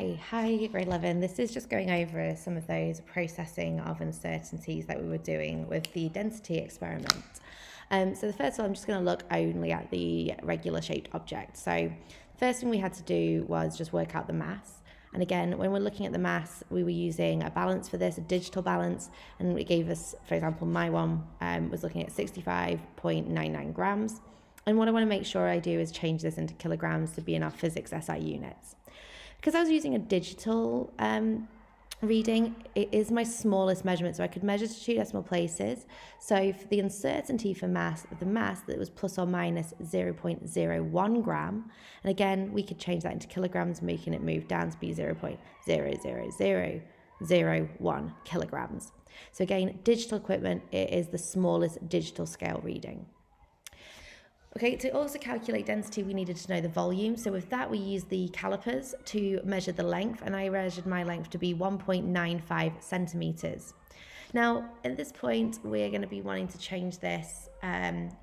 Hi, grade 11. This is just going over some of those processing of uncertainties that we were doing with the density experiment. So the first one, I'm just going to look only at the regular shaped object. So the first thing we had to do was just work out the mass. And again, when we're looking at the mass, we were using a balance for this, a digital balance, and it gave us, for example, my one was looking at 65.99 grams. And what I want to make sure I do is change this into kilograms to be in our physics SI units. Because I was using a digital reading, it is my smallest measurement, so I could measure to 2 decimal places. So for the uncertainty for mass, the mass that was plus or minus 0.01 gram, and again, we could change that into kilograms, making it move down to be 0.00001 kilograms. So again, digital equipment, it is the smallest digital scale reading. Okay, to also calculate density, we needed to know the volume. So with that, we used the calipers to measure the length, and I measured my length to be 1.95 centimeters. Now, at this point, we're going to be wanting to change this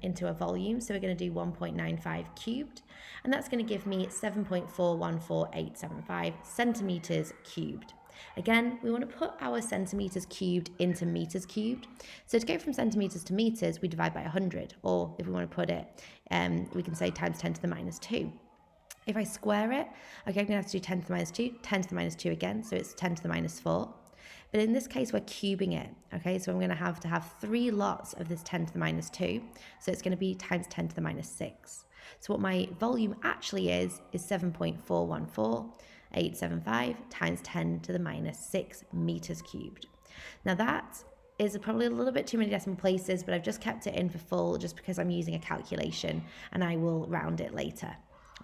into a volume. So we're going to do 1.95 cubed, and that's going to give me 7.414875 centimeters cubed. Again, we want to put our centimeters cubed into meters cubed. So to go from centimeters to meters, we divide by 100, or if we want to put it, we can say times 10 to the minus 2. If I square it, okay, I'm going to have to do 10 to the minus 2, 10 to the minus 2 again, so it's 10 to the minus 4. But in this case, we're cubing it, okay? So I'm going to have 3 lots of this 10 to the minus 2, so it's going to be times 10 to the minus 6. So what my volume actually is 7.414875 times 10 to the minus 6 meters cubed. Now that is probably a little bit too many decimal places, but I've just kept it in for full just because I'm using a calculation and I will round it later,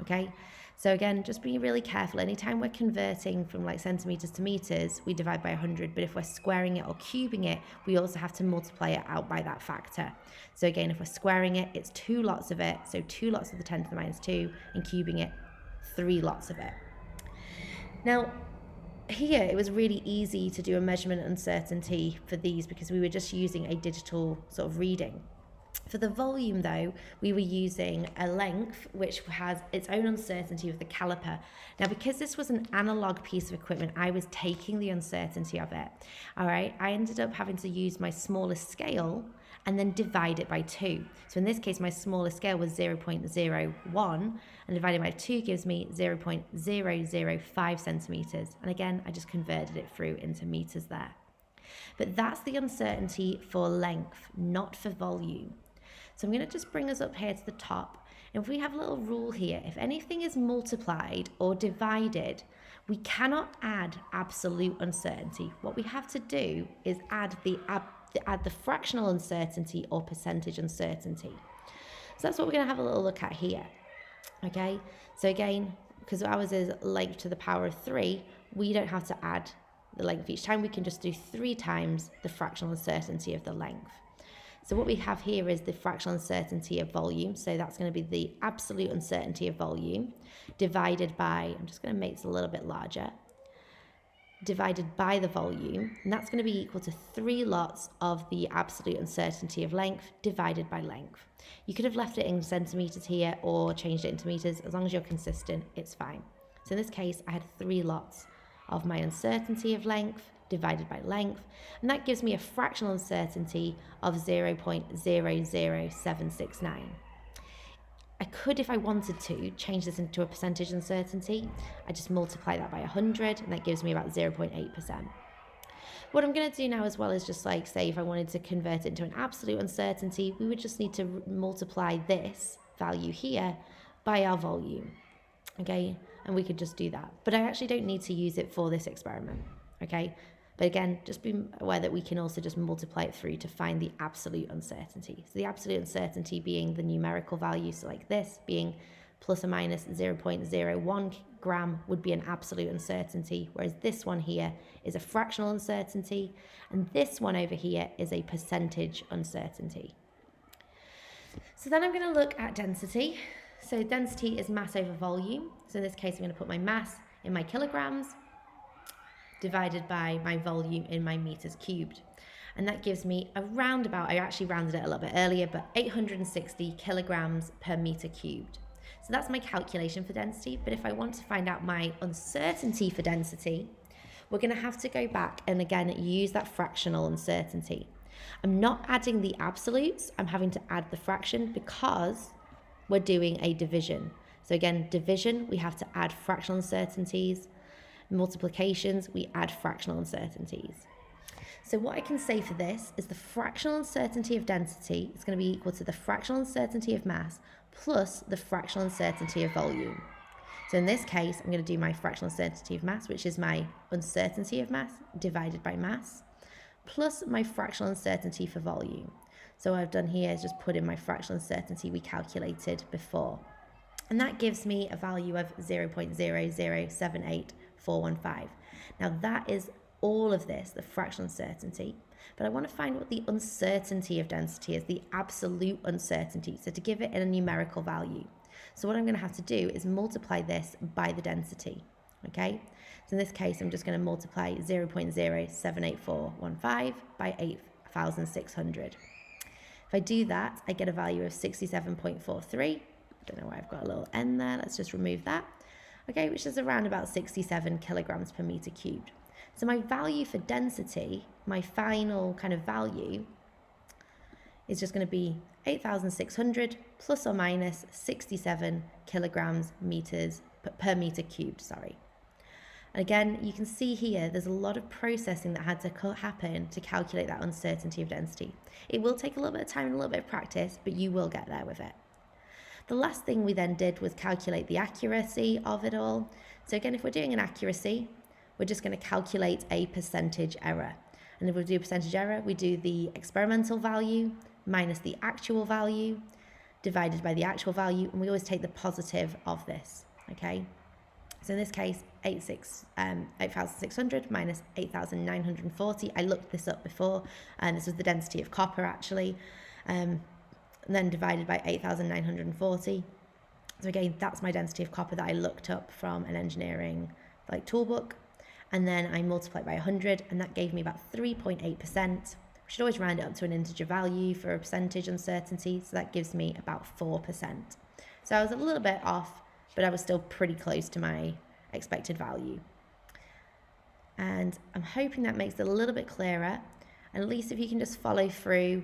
okay? So again, just be really careful. Anytime we're converting from like centimeters to meters, we divide by 100, but if we're squaring it or cubing it, we also have to multiply it out by that factor. So again, if we're squaring it, it's 2 lots of it, so 2 lots of the 10 to the minus 2, and cubing it, 3 lots of it. Now, here it was really easy to do a measurement uncertainty for these because we were just using a digital sort of reading. For the volume though, we were using a length which has its own uncertainty with the caliper. Now because this was an analog piece of equipment, I was taking the uncertainty of it. All right, I ended up having to use my smallest scale and then divide it by 2. So in this case, my smallest scale was 0.01 and divided by 2 gives me 0.005 centimeters. And again, I just converted it through into meters there. But that's the uncertainty for length, not for volume. So I'm going to just bring us up here to the top. And if we have a little rule here, if anything is multiplied or divided, we cannot add absolute uncertainty. What we have to do is add the fractional uncertainty or percentage uncertainty. So that's what we're going to have a little look at here. Okay, so again, because ours is length to the power of 3, we don't have to add the length each time. We can just do 3 times the fractional uncertainty of the length. So what we have here is the fractional uncertainty of volume. So that's going to be the absolute uncertainty of volume divided by, I'm just going to make this a little bit larger, divided by the volume. And that's going to be equal to 3 lots of the absolute uncertainty of length divided by length. You could have left it in centimeters here or changed it into meters. As long as you're consistent, it's fine. So in this case, I had 3 lots of my uncertainty of length divided by length, and that gives me a fractional uncertainty of 0.00769. I could, if I wanted to, change this into a percentage uncertainty. I just multiply that by 100, and that gives me about 0.8%. What I'm going to do now as well is just like, say, if I wanted to convert it into an absolute uncertainty, we would just need to multiply this value here by our volume, okay? And we could just do that. But I actually don't need to use it for this experiment, okay? But again, just be aware that we can also just multiply it through to find the absolute uncertainty. So the absolute uncertainty being the numerical value, so like this being plus or minus 0.01 gram would be an absolute uncertainty, whereas this one here is a fractional uncertainty, and this one over here is a percentage uncertainty. So then I'm going to look at density. So density is mass over volume. So in this case, I'm going to put my mass in my kilograms divided by my volume in my meters cubed. And that gives me around about, I actually rounded it a little bit earlier, but 860 kilograms per meter cubed. So that's my calculation for density. But if I want to find out my uncertainty for density, we're going to have to go back and again use that fractional uncertainty. I'm not adding the absolutes, I'm having to add the fraction because we're doing a division. So again, division, we have to add fractional uncertainties. Multiplications, we add fractional uncertainties. So what I can say for this is the fractional uncertainty of density is going to be equal to the fractional uncertainty of mass plus the fractional uncertainty of volume. So in this case, I'm going to do my fractional uncertainty of mass, which is my uncertainty of mass divided by mass, plus my fractional uncertainty for volume. So what I've done here is just put in my fractional uncertainty we calculated before. And that gives me a value of 0.0078415. Now that is all of this, the fractional uncertainty, but I want to find what the uncertainty of density is, the absolute uncertainty, so to give it in a numerical value. So what I'm going to have to do is multiply this by the density, okay? So in this case, I'm just going to multiply 0.0788415 by 8,600. If I do that, I get a value of 67.43. Don't know why I've got a little n there. Let's just remove that. Okay, which is around about 67 kilograms per meter cubed. So my value for density, my final kind of value, is just going to be 8,600 plus or minus 67 kilograms meters per meter cubed, sorry. And again, you can see here, there's a lot of processing that had to happen to calculate that uncertainty of density. It will take a little bit of time and a little bit of practice, but you will get there with it. The last thing we then did was calculate the accuracy of it all. So again, if we're doing an accuracy, we're just going to calculate a percentage error. And if we do a percentage error, we do the experimental value minus the actual value divided by the actual value, and we always take the positive of this, okay? So in this case, 8,600 minus 8,940. I looked this up before, and this was the density of copper actually. And then divided by 8,940. So again, that's my density of copper that I looked up from an engineering toolbook. And then I multiplied by 100, and that gave me about 3.8%. We should always round it up to an integer value for a percentage uncertainty, so that gives me about 4%. So I was a little bit off, but I was still pretty close to my expected value. And I'm hoping that makes it a little bit clearer, and at least if you can just follow through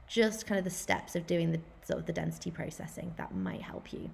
just kind of the steps of doing the sort of the density processing, that might help you.